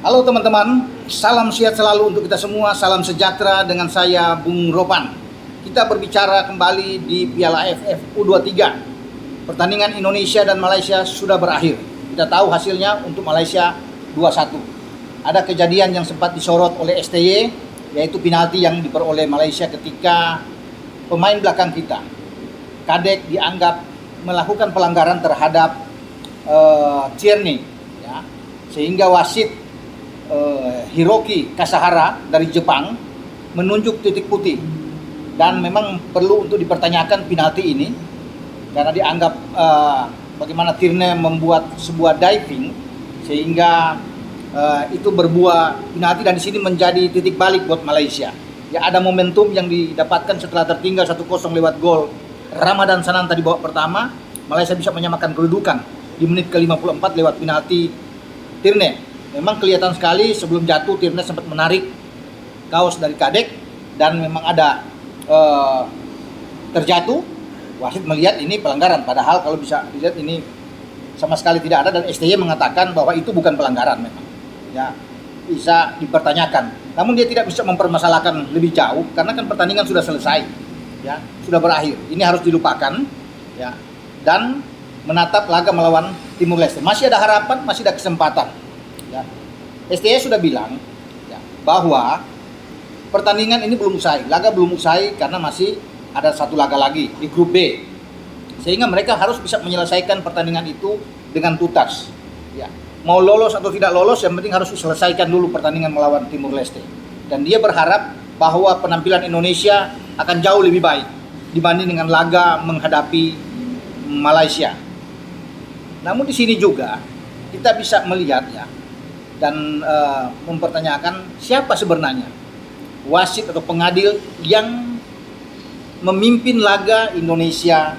Halo teman-teman, salam sehat selalu untuk kita semua, salam sejahtera dengan saya Bung Ropan. Kita berbicara kembali di Piala AFF U23. Pertandingan Indonesia dan Malaysia sudah berakhir. Kita tahu hasilnya untuk Malaysia 2-1. Ada kejadian yang sempat disorot oleh STY, yaitu penalti yang diperoleh Malaysia ketika pemain belakang kita, Kadek, dianggap melakukan pelanggaran terhadap Tierney, ya, sehingga wasit Hiroki Kasahara dari Jepang menunjuk titik putih, dan memang perlu untuk dipertanyakan penalti ini karena dianggap bagaimana Tierney membuat sebuah diving sehingga itu berbuah penalti, dan di sini menjadi titik balik buat Malaysia. Ya, ada momentum yang didapatkan setelah tertinggal 1-0 lewat gol Ramadan Sananta di babak pertama. Malaysia bisa menyamakan kedudukan di menit ke-54 lewat penalti Tierney. Memang kelihatan sekali sebelum jatuh Tierney sempat menarik kaos dari Kadek, dan memang ada terjatuh. Wasit melihat ini pelanggaran, padahal kalau bisa dilihat ini sama sekali tidak ada, dan STY mengatakan bahwa itu bukan pelanggaran. Memang ya bisa dipertanyakan, namun dia tidak bisa mempermasalahkan lebih jauh karena kan pertandingan sudah selesai, ya, sudah berakhir. Ini harus dilupakan, ya, dan menatap laga melawan Timur Leste. Masih ada harapan, masih ada kesempatan. Ya. STY sudah bilang, ya, bahwa pertandingan ini belum usai, laga belum usai karena masih ada satu laga lagi di grup B, sehingga mereka harus bisa menyelesaikan pertandingan itu dengan tuntas. Ya. Mau lolos atau tidak lolos, yang penting harus diselesaikan dulu pertandingan melawan Timur Leste. Dan dia berharap bahwa penampilan Indonesia akan jauh lebih baik dibanding dengan laga menghadapi Malaysia. Namun di sini juga kita bisa melihat, ya, dan mempertanyakan siapa sebenarnya wasit atau pengadil yang memimpin laga Indonesia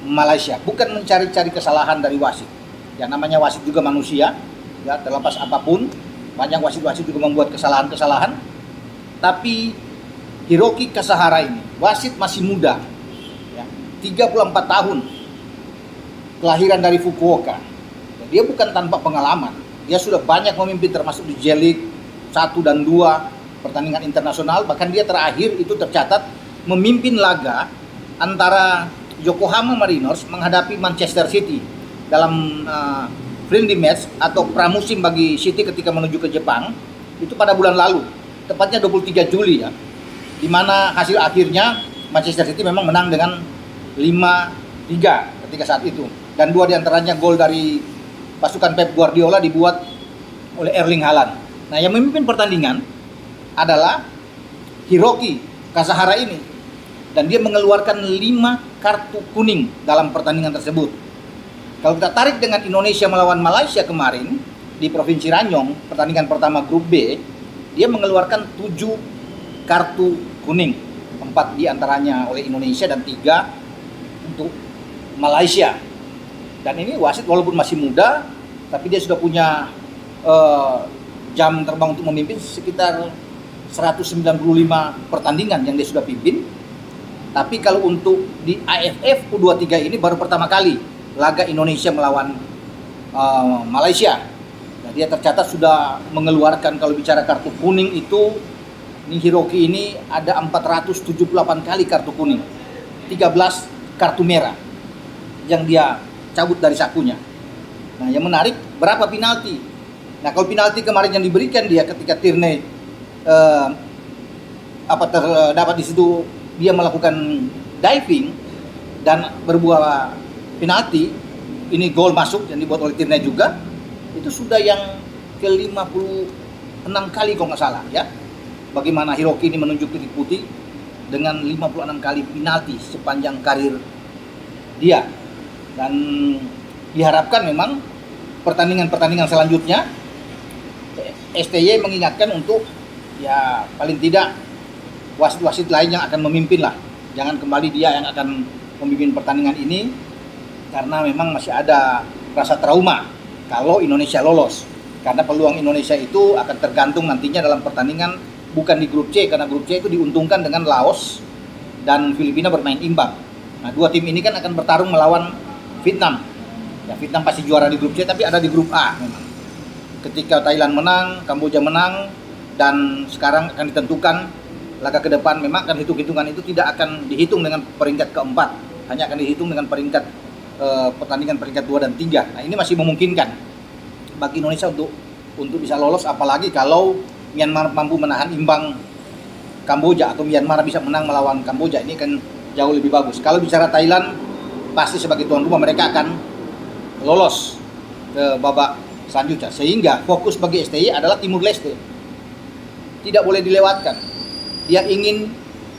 Malaysia. Bukan mencari-cari kesalahan dari wasit. Ya, namanya wasit juga manusia, ya, terlepas apapun, banyak wasit-wasit juga membuat kesalahan-kesalahan. Tapi Hiroki Kasahara ini wasit masih muda, ya, 34 tahun, kelahiran dari Fukuoka. Dia bukan tanpa pengalaman. Dia sudah banyak memimpin, termasuk di J-League 1 dan 2 pertandingan internasional. Bahkan dia terakhir itu tercatat memimpin laga antara Yokohama Mariners menghadapi Manchester City dalam friendly match atau pramusim bagi City ketika menuju ke Jepang. Itu pada bulan lalu, tepatnya 23 Juli, ya, di mana hasil akhirnya Manchester City memang menang dengan 5-3 ketika saat itu, dan 2 diantaranya gol dari pasukan Pep Guardiola dibuat oleh Erling Haaland. Nah, yang memimpin pertandingan adalah Hiroki Kasahara ini, dan dia mengeluarkan 5 kartu kuning dalam pertandingan tersebut. Kalau kita tarik dengan Indonesia melawan Malaysia kemarin di Provinsi Ranyong, pertandingan pertama grup B, dia mengeluarkan 7 kartu kuning, 4 diantaranya oleh Indonesia dan 3 untuk Malaysia. Dan ini wasit walaupun masih muda, tapi dia sudah punya jam terbang untuk memimpin sekitar 195 pertandingan yang dia sudah pimpin. Tapi kalau untuk di AFF U23 ini baru pertama kali laga Indonesia melawan Malaysia. Nah, dia tercatat sudah mengeluarkan, kalau bicara kartu kuning itu, ini Hiroki ini ada 478 kali kartu kuning, 13 kartu merah yang dia cabut dari sakunya. Nah, yang menarik, berapa penalti? Nah, kalau penalti kemarin yang diberikan dia ketika Tierney terdapat di situ, dia melakukan diving dan berbuah penalti, ini gol masuk yang dibuat oleh Tierney juga, itu sudah yang ke-56 kali kalau nggak salah, ya. Bagaimana Hiroki ini menunjuk titik putih dengan 56 kali penalti sepanjang karir dia. Dan diharapkan memang pertandingan-pertandingan selanjutnya STY mengingatkan untuk, ya, paling tidak wasit-wasit lain yang akan memimpin lah. Jangan kembali dia yang akan memimpin pertandingan ini, karena memang masih ada rasa trauma kalau Indonesia lolos. Karena peluang Indonesia itu akan tergantung nantinya dalam pertandingan bukan di grup C, karena grup C itu diuntungkan dengan Laos dan Filipina bermain imbang. Nah, 2 tim ini kan akan bertarung melawan Vietnam. Ya, Vietnam pasti juara di grup C, tapi ada di grup A memang. ketika Thailand menang, Kamboja menang, dan sekarang akan ditentukan laga ke depan. Memang akan hitung-hitungan itu tidak akan dihitung dengan peringkat keempat, hanya akan dihitung dengan peringkat pertandingan peringkat 2 dan 3. Nah, ini masih memungkinkan bagi Indonesia untuk bisa lolos, apalagi kalau Myanmar mampu menahan imbang Kamboja atau Myanmar bisa menang melawan Kamboja. Ini kan jauh lebih bagus. Kalau bicara Thailand, pasti sebagai tuan rumah mereka akan lolos ke babak selanjutnya. Sehingga fokus bagi STY adalah Timur Leste. Tidak boleh dilewatkan. Dia ingin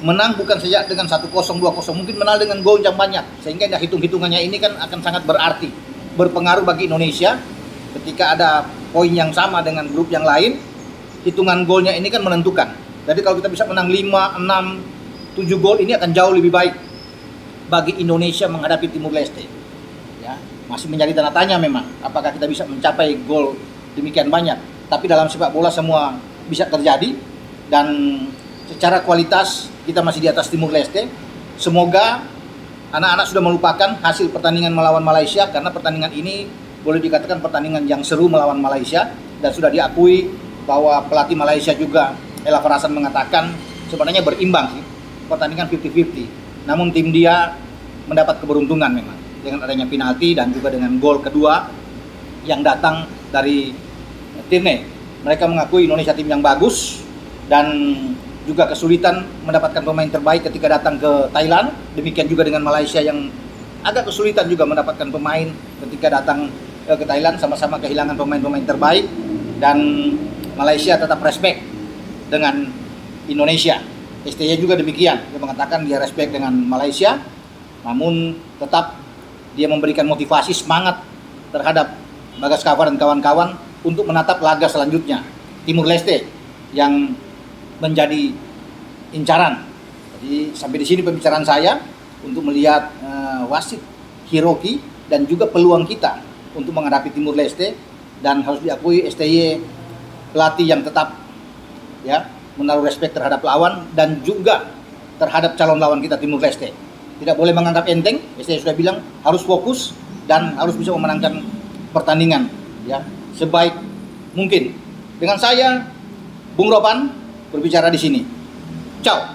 menang bukan saja dengan 1-0, 2-0, mungkin menang dengan gol yang banyak. Sehingga hitung-hitungannya ini kan akan sangat berarti, berpengaruh bagi Indonesia. Ketika ada poin yang sama dengan grup yang lain, hitungan golnya ini kan menentukan. Jadi kalau kita bisa menang 5, 6, 7 gol, ini akan jauh lebih baik bagi Indonesia menghadapi Timur Leste. Ya, masih menjadi tanda tanya memang, apakah kita bisa mencapai gol demikian banyak. Tapi dalam sepak bola semua bisa terjadi, dan secara kualitas kita masih di atas Timur Leste. Semoga anak-anak sudah melupakan hasil pertandingan melawan Malaysia, karena pertandingan ini boleh dikatakan pertandingan yang seru melawan Malaysia, dan sudah diakui bahwa pelatih Malaysia juga, Ella Farasan, mengatakan sebenarnya berimbang sih, pertandingan 50-50. Namun tim dia mendapat keberuntungan memang dengan adanya penalti dan juga dengan gol kedua yang datang dari Tirne. Mereka mengakui Indonesia tim yang bagus dan juga kesulitan mendapatkan pemain terbaik ketika datang ke Thailand. Demikian juga dengan Malaysia yang agak kesulitan juga mendapatkan pemain ketika datang ke Thailand, sama-sama kehilangan pemain-pemain terbaik, dan Malaysia tetap respect dengan Indonesia. STY juga demikian, dia mengatakan dia respect dengan Malaysia, namun tetap dia memberikan motivasi, semangat terhadap Bagas Kava dan kawan-kawan untuk menatap laga selanjutnya, Timur Leste yang menjadi incaran. Jadi sampai di sini pembicaraan saya untuk melihat wasit Hiroki dan juga peluang kita untuk menghadapi Timur Leste. Dan harus diakui STY pelatih yang tetap ya menaruh respect terhadap lawan dan juga terhadap calon lawan kita Timur Leste. Tidak boleh menganggap enteng. STY sudah bilang harus fokus dan harus bisa memenangkan pertandingan ya sebaik mungkin. Dengan saya Bung Ropan berbicara di sini. Ciao.